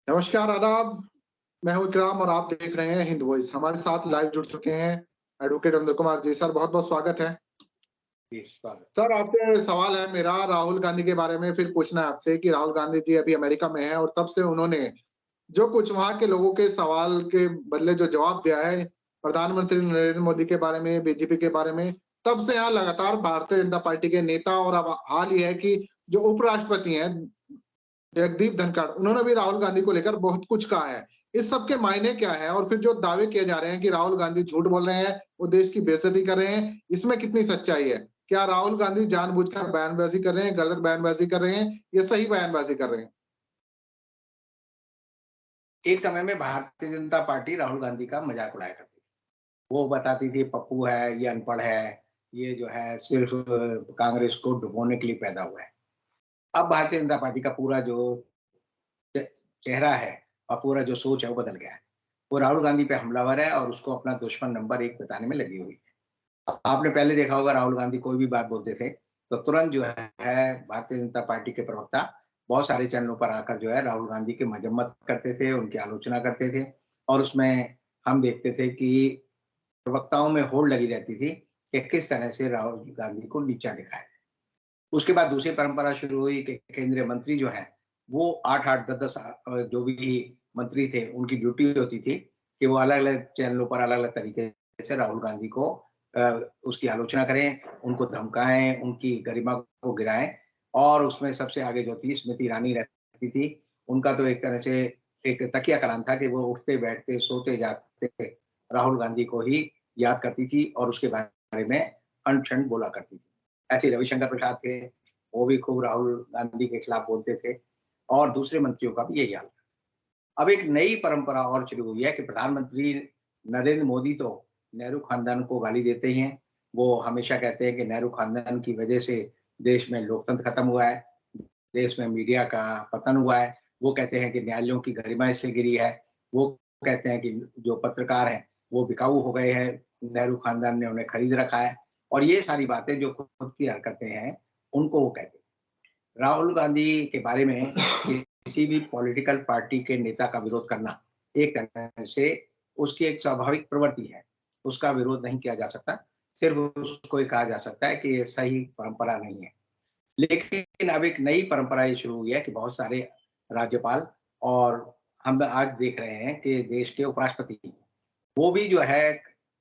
नमस्कार, आदाब। मैं हूँ इकराम और आप देख रहे हैं हिंद वॉइस। हमारे साथ लाइव जुड़ चुके हैं एडवोकेट अनिल कुमार जी। सर, बहुत-बहुत स्वागत है। जी, स्वागत। सर, आपसे सवाल है मेरा राहुल गांधी के बारे में फिर पूछना है आपसे कि राहुल गांधी जी अभी अमेरिका में हैं और तब से उन्होंने जो कुछ वहाँ के लोगों के सवाल के बदले जो जवाब दिया है, प्रधानमंत्री नरेंद्र मोदी के बारे में, बीजेपी के बारे में, तब से यहाँ लगातार भारतीय जनता पार्टी के नेता और अब हाल ही है कि जो उपराष्ट्रपति हैं जगदीप धनखड़, उन्होंने भी राहुल गांधी को लेकर बहुत कुछ कहा है। इस सब के मायने क्या है? और फिर जो दावे किए जा रहे हैं कि राहुल गांधी झूठ बोल रहे हैं, वो देश की बेइज्जती कर रहे हैं, इसमें कितनी सच्चाई है? क्या राहुल गांधी जानबूझकर बयानबाज़ी कर रहे हैं, गलत बयानबाज़ी कर रहे हैं या सही बयानबाज़ी कर रहे हैं? एक समय में भारतीय जनता पार्टी राहुल गांधी का मज़ाक उड़ाया करती थी। वो बताती थी पप्पू है, ये अनपढ़ है, ये जो है सिर्फ़ कांग्रेस को डुबोने के लिए पैदा हुआ है। अब भारतीय जनता पार्टी का पूरा जो च चेहरा है और पूरा जो सोच है वो बदल गया है। वो राहुल गांधी पे हमलावर है और उसको अपना दुश्मन नंबर 1 बताने में लगी हुई है। आपने पहले देखा होगा राहुल गांधी कोई भी बात बोलते थे, तो तुरंत जो है भारतीय जनता पार्टी के प्रवक्ता बहुत सारे चैनलों पर आकर जो है राहुल गांधी की मजम्मत करते थे, उनकी आलोचना करते थे और उसमें हम देखते थे कि प्रवक्ताओं में होड़ लगी रहती थी कि किस तरह से राहुल गांधी को नीचा दिखाया। उसके बाद दूसरी परंपरा शुरू हुई कि केंद्रीय मंत्री जो हैं, वो 8-8, 10-10 जो भी मंत्री थे, उनकी ड्यूटी होती थी कि वो अलग-अलग चैनलों पर अलग-अलग तरीके से राहुल गांधी को उसकी आलोचना करें, उनको धमकाएँ, उनकी गरिमा को गिराएँ और उसमें सबसे आगे जो थी स्मृति ईरानी रहती थी, उनका तो एक तरह से एक तकिया कलाम था कि वो उठते-बैठते, सोते-जागते राहुल गांधी को ही याद करती थी और उसके बारे में अनशन बोला करती थी। ऐसे ही रविशंकर प्रसाद थे, वो भी खूब राहुल गांधी के खिलाफ बोलते थे और दूसरे मंत्रियों का भी यही हाल था। अब एक नई परंपरा और शुरू हुई है कि प्रधानमंत्री नरेंद्र मोदी तो नेहरू खानदान को गाली देते ही हैं। वो हमेशा कहते हैं कि नेहरू खानदान की वजह से देश में लोकतंत्र खत्म हुआ है, देश में मीडिया का पतन हुआ है। वो कहते हैं कि न्यायालयों की गरिमा इससे गिरी है। वो कहते हैं कि जो पत्रकार हैं, वो बिकाऊ हो गए हैं, नेहरू खानदान ने उन्हें खरीद रखा है और ये सारी बातें जो खुद की हरकतें हैं, उनको वो कहते हैं। राहुल गांधी के बारे में किसी भी पॉलिटिकल पार्टी के नेता का विरोध करना एक तरह से उसकी एक स्वाभाविक प्रवृत्ति है। उसका विरोध नहीं किया जा सकता। सिर्फ़ उसको ये कहा जा सकता है कि ये सही परंपरा नहीं है। लेकिन अब एक नई परंपरा ये शुरू हुई है कि बहुत सारे राज्यपाल और हम आज देख रहे हैं कि देश के उपराष्ट्रपति, वो भी जो है,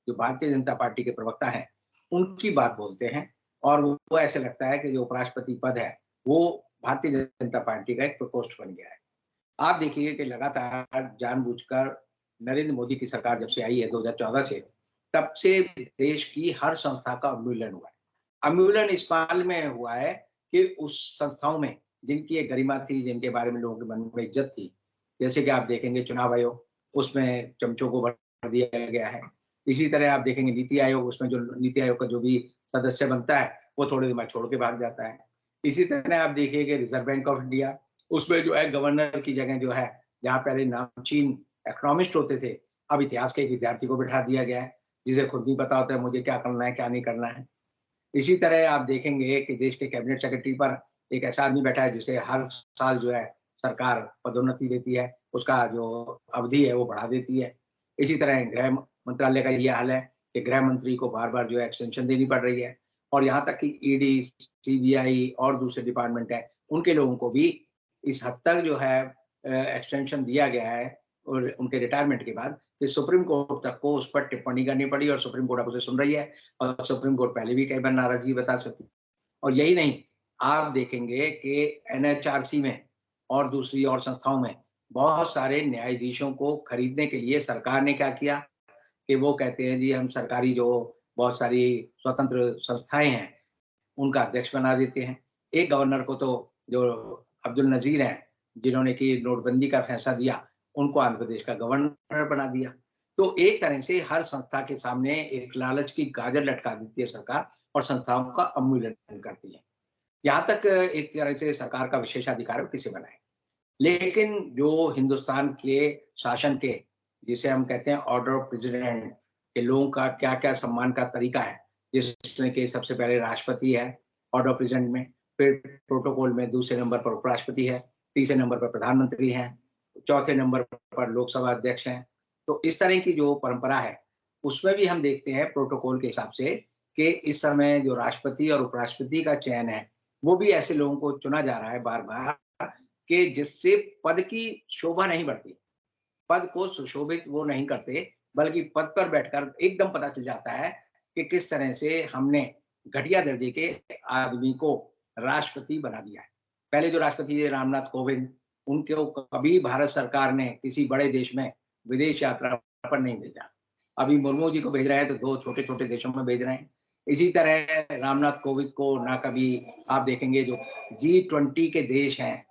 जो भारतीय जनता पार्टी के प्रवक्ता हैं, उनकी बात बोलते हैं और वो ऐसे लगता है कि जो उपराष्ट्रपति पद है, वो भारतीय जनता पार्टी का एक प्रकोष्ठ बन गया है। आप देखिए कि लगातार जानबूझकर नरेंद्र मोदी की सरकार जब से आई है 2014 से, तब से देश की हर संस्था का उन्मूलन हुआ है। उन्मूलन इस मायने में हुआ है कि उस संस्थाओं में जिनकी एक गरिमा थी, जिनके बारे में लोगों के मन में इज्जत थी, जैसे कि आप देखेंगे चुनाव आयोग, उसमें चमचों को भर दिया गया है। इसी तरह आप देखेंगे नीति आयोग, उसमें जो नीति आयोग का जो भी सदस्य बनता है, वो थोड़ी देर बाद छोड़ के भाग जाता है। इसी तरह आप देखिए कि रिज़र्व बैंक ऑफ इंडिया, उसमें जो है गवर्नर की जगह जो है, जहाँ पहले नामचीन इकोनॉमिस्ट होते थे, अब इतिहास के एक विद्यार्थी को बिठा दिया गया है, जिसे खुद नहीं पता होता है मुझे क्या करना है, क्या नहीं करना है। इसी तरह आप देखेंगे कि देश के कैबिनेट सेक्रेटरी पर एक ऐसा आदमी बैठा है जिसे हर साल जो है सरकार पदोन्नति देती है, उसका जो अवधि है वो बढ़ा देती है। इसी तरह गृह मंत्रालय का ये हाल है कि गृह मंत्री को बार-बार जो है एक्सटेंशन देनी पड़ रही है और यहाँ तक कि ईडी, सीबीआई और दूसरे डिपार्टमेंट हैं, उनके लोगों को भी इस हद तक जो है एक्सटेंशन दिया गया है और उनके रिटायरमेंट के बाद कि सुप्रीम कोर्ट तक को उस पर टिप्पणी करनी पड़ी और सुप्रीम कोर्ट अब उसे सुन रही है और सुप्रीम कोर्ट पहले भी कई बार नाराज़गी बता चुकी। और यही नहीं, आप देखेंगे कि एनएचआरसी में और दूसरी और संस्थाओं में बहुत सारे न्यायाधीशों को खरीदने के लिए सरकार ने क्या किया कि वो कहते हैं जी हम सरकारी जो बहुत सारी स्वतंत्र संस्थाएँ हैं, उनका अध्यक्ष बना देते हैं। एक गवर्नर को तो जो अब्दुल नज़ीर हैं, जिन्होंने कि नोटबंदी का फैसला दिया, उनको आंध्र प्रदेश का गवर्नर बना दिया। तो एक तरह से हर संस्था के सामने एक लालच की गाजर लटका देती है सरकार और संस्थाओं का उन्मूलन करती है। यहाँ तक एक तरह से सरकार का विशेषाधिकार है, वो किसे बनाए। लेकिन जो हिंदुस्तान के शासन के, जिसे हम कहते हैं ऑर्डर ऑफ प्रेसिडेंट, के लोगों का क्या-क्या सम्मान का तरीका है, जिसमें कि सबसे पहले राष्ट्रपति है, ऑर्डर ऑफ प्रेसिडेंट में, फिर प्रोटोकॉल में दूसरे नंबर पर उपराष्ट्रपति है, तीसरे नंबर पर प्रधानमंत्री हैं, चौथे नंबर पर लोकसभा अध्यक्ष हैं। तो इस तरह की जो परंपरा है, उसमें भी हम देखते हैं प्रोटोकॉल के हिसाब से कि इस समय जो राष्ट्रपति और उपराष्ट्रपति का चयन है, वो भी ऐसे लोगों को चुना जा रहा है बार-बार कि जिससे पद की शोभा नहीं बढ़ती। पद को सुशोभित वो नहीं करते, बल्कि पद पर बैठकर एकदम पता चल जाता है कि किस तरह से हमने घटिया दर्जे के आदमी को राष्ट्रपति बना दिया है। पहले जो राष्ट्रपति थे रामनाथ कोविंद, उनको कभी भारत सरकार ने किसी बड़े देश में विदेश यात्रा पर नहीं भेजा। अभी मुर्मू जी को भेज रहे हैं तो 2 छोटे-छोटे देशों में भेज रहे हैं। इसी तरह रामनाथ कोविंद को ना कभी आप देखेंगे जो G20 के देश हैं,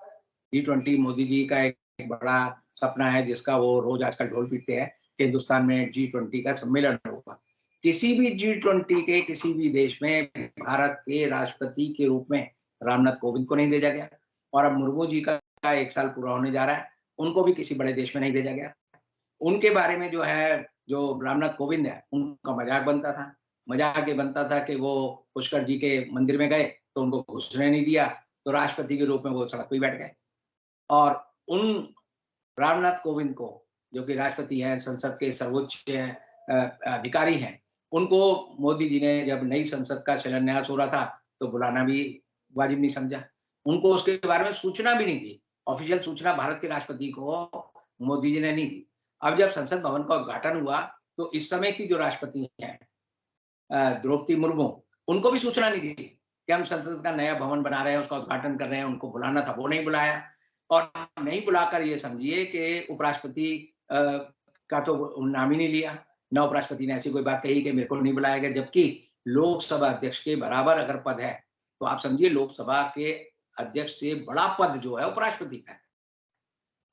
G20 मोदी जी का एक बड़ा सपना है जिसका वो रोज आजकल ढोल पीटते हैं कि हिंदुस्तान में G20 का सम्मेलन होगा। किसी भी G20 के किसी भी देश में भारत के राष्ट्रपति के रूप में रामनाथ कोविंद को नहीं भेजा गया और अब मुर्मू जी का 1 साल पूरा होने जा रहा है, उनको भी किसी बड़े देश में नहीं भेजा गया। उनके बारे में जो है, जो रामनाथ कोविंद है, उनका मज़ाक बनता था। मज़ाक ये बनता था कि वो पुष्कर जी के मंदिर में गए, तो उनको घुसने नहीं दिया, तो राष्ट्रपति के रूप में वो सड़क पे ही बैठ गए। और उन रामनाथ कोविंद को, जो कि राष्ट्रपति हैं, संसद के सर्वोच्च अधिकारी हैं, उनको मोदी जी ने जब नई संसद का शिलान्यास हो रहा था, तो बुलाना भी वाजिब नहीं समझा। उनको उसके बारे में सूचना भी नहीं दी। ऑफ़िशियल सूचना भारत के राष्ट्रपति को मोदी जी ने नहीं दी। अब जब संसद भवन का उद्घाटन हुआ, तो इस समय की जो राष्ट्रपति हैं द्रौपदी मुर्मू, उनको भी सूचना नहीं दी कि हम संसद का नया भवन बना रहे हैं, उसका उद्घाटन कर रहे हैं, उनको बुलाना था, वो नहीं बुलाया। और नहीं बुलाकर ये समझिए कि उपराष्ट्रपति का तो नाम ही नहीं लिया। ना उपराष्ट्रपति ने ऐसी कोई बात कही कि मेरे को नहीं बुलाया गया, जबकि लोकसभा अध्यक्ष के बराबर अगर पद है, तो आप समझिए लोकसभा के अध्यक्ष से बड़ा पद जो है उपराष्ट्रपति का है।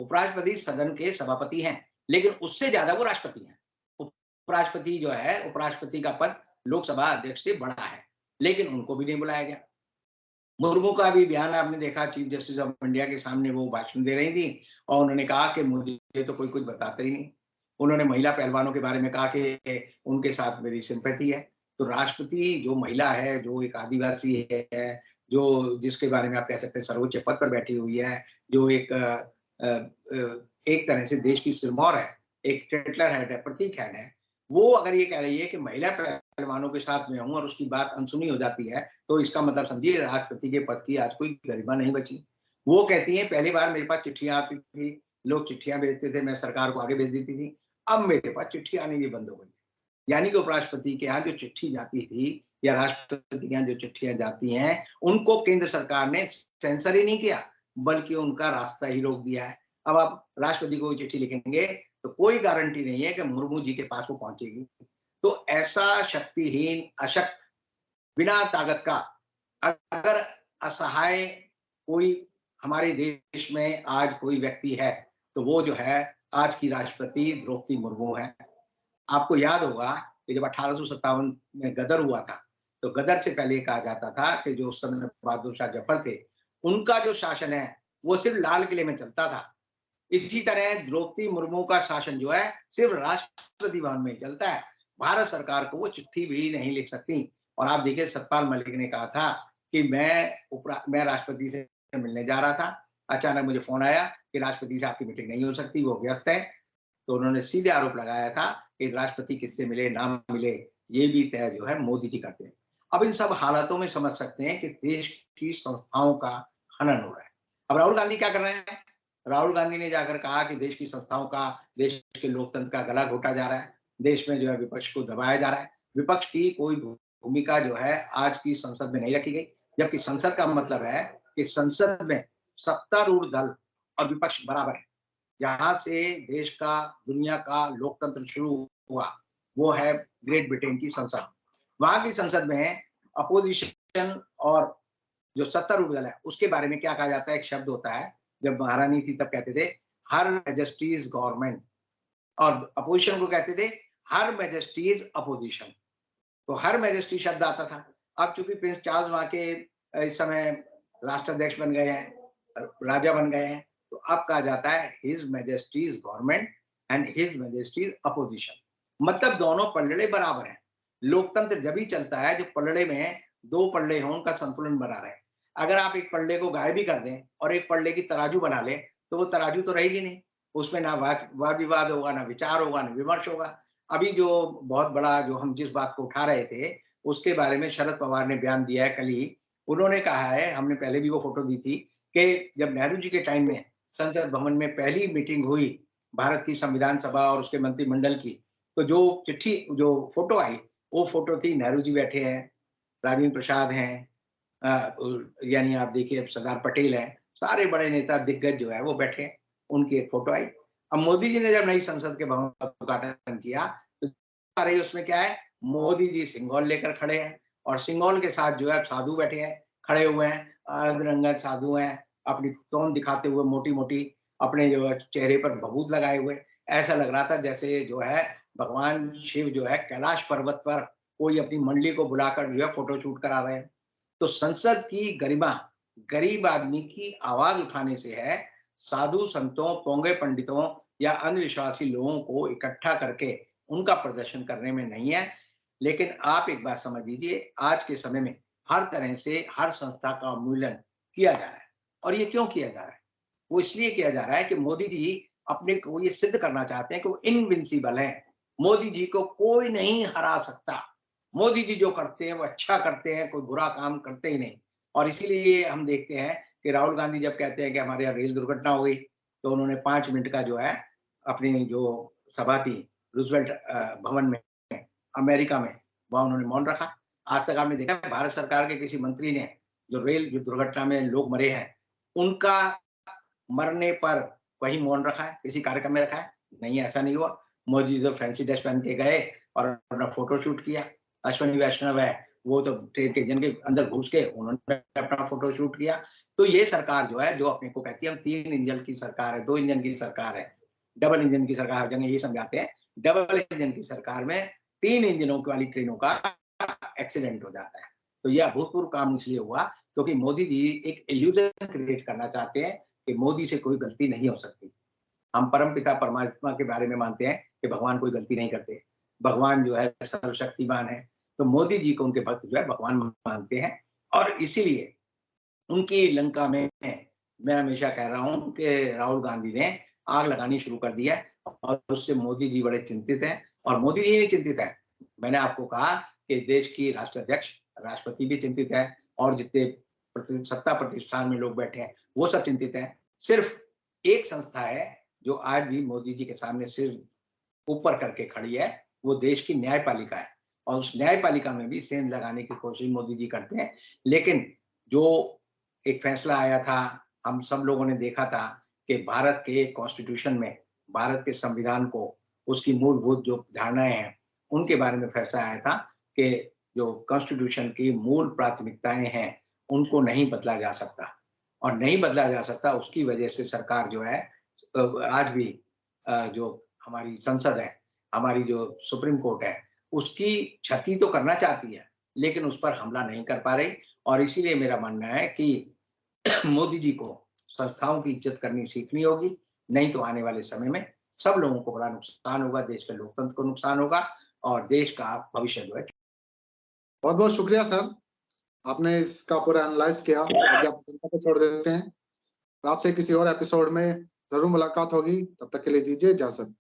उपराष्ट्रपति सदन के सभापति हैं, लेकिन उससे ज्यादा वो राष्ट्रपति हैं। उपराष्ट्रपति जो है, उपराष्ट्रपति का पद लोकसभा अध्यक्ष से बड़ा है, लेकिन उनको भी नहीं बुलाया गया। मुर्मू का भी बयान आपने देखा, चीफ जस्टिस ऑफ इंडिया के सामने वो भाषण दे रही थी और उन्होंने कहा कि मुझे तो कोई कुछ बताता ही नहीं। उन्होंने महिला पहलवानों के बारे में कहा कि उनके साथ मेरी सिंपैथी है। तो राष्ट्रपति जो महिला है, जो एक आदिवासी है, जो जिसके बारे में आप कह सकते हैं सर्वोच्च पद पर बैठी हुई है, जो एक तरह से देश की सिरमौर है, एक टेटलर हेड है, प्रतीक हेड है, वो अगर ये कह रही है कि महिला पहलवानों के साथ में हूँ और उसकी बात अनसुनी हो जाती है, तो इसका मतलब समझिए राष्ट्रपति के पद की आज कोई गरिमा नहीं बची। वो कहती हैं पहली बार मेरे पास चिट्ठियाँ आती थी, लोग चिट्ठियाँ भेजते थे, मैं सरकार को आगे भेज देती थी। अब मेरे पास चिट्ठी आनी भी बंद हो गई। यानी कि उपराष्ट्रपति के यहाँ जो चिट्ठी जाती थी या राष्ट्रपति के यहाँ जो चिट्ठियाँ जाती हैं, उनको केंद्र सरकार ने सेंसर ही नहीं किया, बल्कि उनका रास्ता ही रोक दिया है। अब आप राष्ट्रपति को चिट्ठी लिखेंगे, तो कोई गारंटी नहीं है कि मुर्मू जी के पास वो पहुंचेगी। तो ऐसा शक्तिहीन, अशक्त, बिना ताकत का अगर असहाय कोई हमारे देश में आज कोई व्यक्ति है, तो वो जो है आज की राष्ट्रपति द्रौपदी मुर्मू है। आपको याद होगा कि जब 1857 में गदर हुआ था, तो गदर से पहले कहा जाता था कि जो उस समय बहादुर शाह जफर थे, उनका जो शासन है, वो सिर्फ लाल किले में चलता था। इसी तरह द्रौपदी मुर्मू का शासन जो है सिर्फ राष्ट्रपति भवन में चलता है। भारत सरकार को वो चिट्ठी भी नहीं लिख सकती। और आप देखिए सतपाल मलिक ने कहा था कि मैं राष्ट्रपति से मिलने जा रहा था, अचानक मुझे फोन आया कि राष्ट्रपति से आपकी मीटिंग नहीं हो सकती, वो व्यस्त है। तो उन्होंने सीधे आरोप लगाया था कि राष्ट्रपति किससे मिले ना मिले, ये भी तय जो है मोदी जी करते हैं। अब इन सब हालातों में समझ सकते हैं कि देश की संस्थाओं का हनन हो रहा है। अब राहुल गांधी क्या कर रहे हैं? राहुल गांधी ने जाकर कहा कि देश की संस्थाओं का, देश के लोकतंत्र का गला घोटा जा रहा है, देश में जो है विपक्ष को दबाया जा रहा है। विपक्ष की कोई भूमिका जो है आज की संसद में नहीं रखी गई, जबकि संसद का मतलब है कि संसद में सत्तारूढ़ दल और विपक्ष बराबर है। जहां से देश का, दुनिया का लोकतंत्र शुरू हुआ, वो है ग्रेट ब्रिटेन की संसद। वहां की संसद में अपोजिशन और जो सत्तारूढ़ दल है उसके बारे में क्या कहा जाता है, एक शब्द होता है, जब महारानी थी तब कहते थे हर मैजेस्टीज गवर्नमेंट, और अपोजिशन को कहते थे हर मैजेस्टीज अपोजिशन। तो हर मैजेस्टी शब्द आता था। अब चूंकि प्रिंस चार्ल्स वहां के इस समय राष्ट्राध्यक्ष बन गए हैं, राजा बन गए हैं, तो अब कहा जाता है his Majesty's government and his Majesty's opposition. मतलब दोनों पलड़े बराबर हैं। लोकतंत्र जब ही चलता है जब पलड़े में दो पलड़े हों, उनका संतुलन बना रहे। अगर आप एक पलड़े को गायब भी कर दें और एक पलड़े की तराजू बना लें, तो वो तराजू तो रहेगी नहीं। उसमें ना वाद विवाद होगा, ना विचार होगा, ना विमर्श होगा। अभी जो बहुत बड़ा जो हम जिस बात को उठा रहे थे, उसके बारे में शरद पवार ने बयान दिया है कल ही। उन्होंने कहा है, हमने पहले भी वो फ़ोटो दी थी, कि जब नेहरू जी के टाइम में संसद भवन में पहली मीटिंग हुई, भारत की संविधान सभा और उसके मंत्रिमंडल की, तो जो फ़ोटो आई, वो फ़ोटो थी नेहरू जी बैठे हैं, राजेंद्र प्रसाद हैं, यानी आप देखिए सरदार पटेल हैं, सारे बड़े नेता दिग्गज जो है वो बैठे हैं, उनकी एक फ़ोटो आई। अब मोदी जी ने जब नई संसद के भवन का उद्घाटन किया, तो आ रही उसमें क्या है, मोदी जी सिंगोल लेकर खड़े हैं और सिंगोल के साथ जो है साधु बैठे हैं, खड़े हुए हैं, अधरंगत साधु हैं, अपनी तोंद दिखाते हुए मोटी-मोटी, अपने जो है चेहरे पर भभूत लगाए हुए। ऐसा लग रहा था जैसे जो है भगवान शिव जो है कैलाश पर्वत पर कोई अपनी मंडली को बुलाकर जो है फ़ोटो शूट करा रहे हैं। तो संसद की गरिमा गरीब आदमी की आवाज उठाने से है, साधु संतों, पोंगे पंडितों या अंधविश्वासी लोगों को इकट्ठा करके उनका प्रदर्शन करने में नहीं है। लेकिन आप एक बात समझ लीजिए, आज के समय में हर तरह से हर संस्था का उन्मूलन किया जा रहा है। और ये क्यों किया जा रहा है? वो इसलिए किया जा रहा है कि मोदी जी अपने को ये सिद्ध करना चाहते हैं कि वो इनविंसिबल हैं। मोदी जी को कोई नहीं हरा सकता। मोदी जी जो करते हैं वो अच्छा करते हैं, कोई बुरा काम करते ही नहीं। और इसीलिए हम देखते हैं कि राहुल गांधी जब कहते हैं कि हमारे यहाँ रेल दुर्घटना हो गई, तो उन्होंने 5 मिनट का जो है अपनी जो सभा थी रूज़वेल्ट भवन में, अमेरिका में, वहाँ उन्होंने मौन रखा। आज तक आपने देखा है भारत सरकार के किसी मंत्री ने जो रेल जो दुर्घटना में लोग मरे हैं, उनका मरने पर वही मौन रखा है, किसी कार्यक्रम में रखा है? नहीं, ऐसा नहीं हुआ। मोदी जी तो फैंसी ड्रेस पहन के गए और अपना फ़ोटो शूट किया। अश्विनी वैष्णव है, वो तो ट्रेन के इंजन के अंदर घुस के उन्होंने अपना फ़ोटो शूट किया। तो ये सरकार जो है, जो अपने को कहती है हम 3 इंजन की सरकार है, 2 इंजन की सरकार है, डबल इंजन की सरकार, हर जगह यही समझाते हैं। डबल इंजन की सरकार में 3 इंजनों वाली ट्रेनों का एक्सीडेंट हो जाता है। तो ये अभूतपूर्व काम इसलिए हुआ क्योंकि मोदी जी एक इल्यूज़न क्रिएट करना चाहते हैं कि मोदी से कोई गलती नहीं हो सकती। हम परमपिता परमात्मा के बारे में मानते हैं कि भगवान कोई गलती नहीं करते। भगवान जो है सर्वशक्तिमान है। तो मोदी जी को उनके भक्त जो है भगवान मानते हैं और इसीलिए उनकी लंका में मैं हमेशा कह रहा हूँ कि राहुल गांधी ने आग लगानी शुरू कर दी है और उससे मोदी जी बड़े चिंतित हैं और मोदी जी नहीं चिंतित हैं। मैंने आपको कहा कि देश की राष्ट्राध्यक्ष, राष्ट्रपति भी चिंतित है और जितने सत्ता प्रतिष्ठान में लोग बैठे हैं, वो सब चिंतित हैं। सिर्फ एक संस्था है जो आज भी मोदी जी के सामने सिर ऊपर करके खड़ी है, वो देश की न्यायपालिका है और उस न्यायपालिका में भी सेंध लगाने की कोशिश मोदी जी करते हैं। लेकिन जो एक फैसला आया था, हम सब लोगों ने देखा था कि भारत के कॉन्स्टिट्यूशन में, भारत के संविधान को, उसकी मूलभूत जो धारणाएँ हैं, उनके बारे में फैसला आया था कि जो कॉन्स्टिट्यूशन की मूल प्राथमिकताएँ हैं, उनको नहीं बदला जा सकता और नहीं बदला जा सकता उसकी वजह से सरकार जो है आज भी जो हमारी संसद है, हमारी जो सुप्रीम कोर्ट है, उसकी क्षति तो करना चाहती है, लेकिन उस पर हमला नहीं कर पा रही और इसीलिए मेरा मानना है कि मोदी जी को संस्थाओं की इज्जत करनी सीखनी होगी, नहीं तो आने वाले समय में सब लोगों को बड़ा नुकसान होगा, देश के लोकतंत्र को नुकसान होगा और देश का भविष्य जो है बहुत बहुत शुक्रिया सर, आपने इसका पूरा एनालाइज किया। अब जब जनता को छोड़ देते हैं, आपसे किसी और एपिसोड में जरूर मुलाकात होगी, तब तक के लिए दीजिए इजाजत।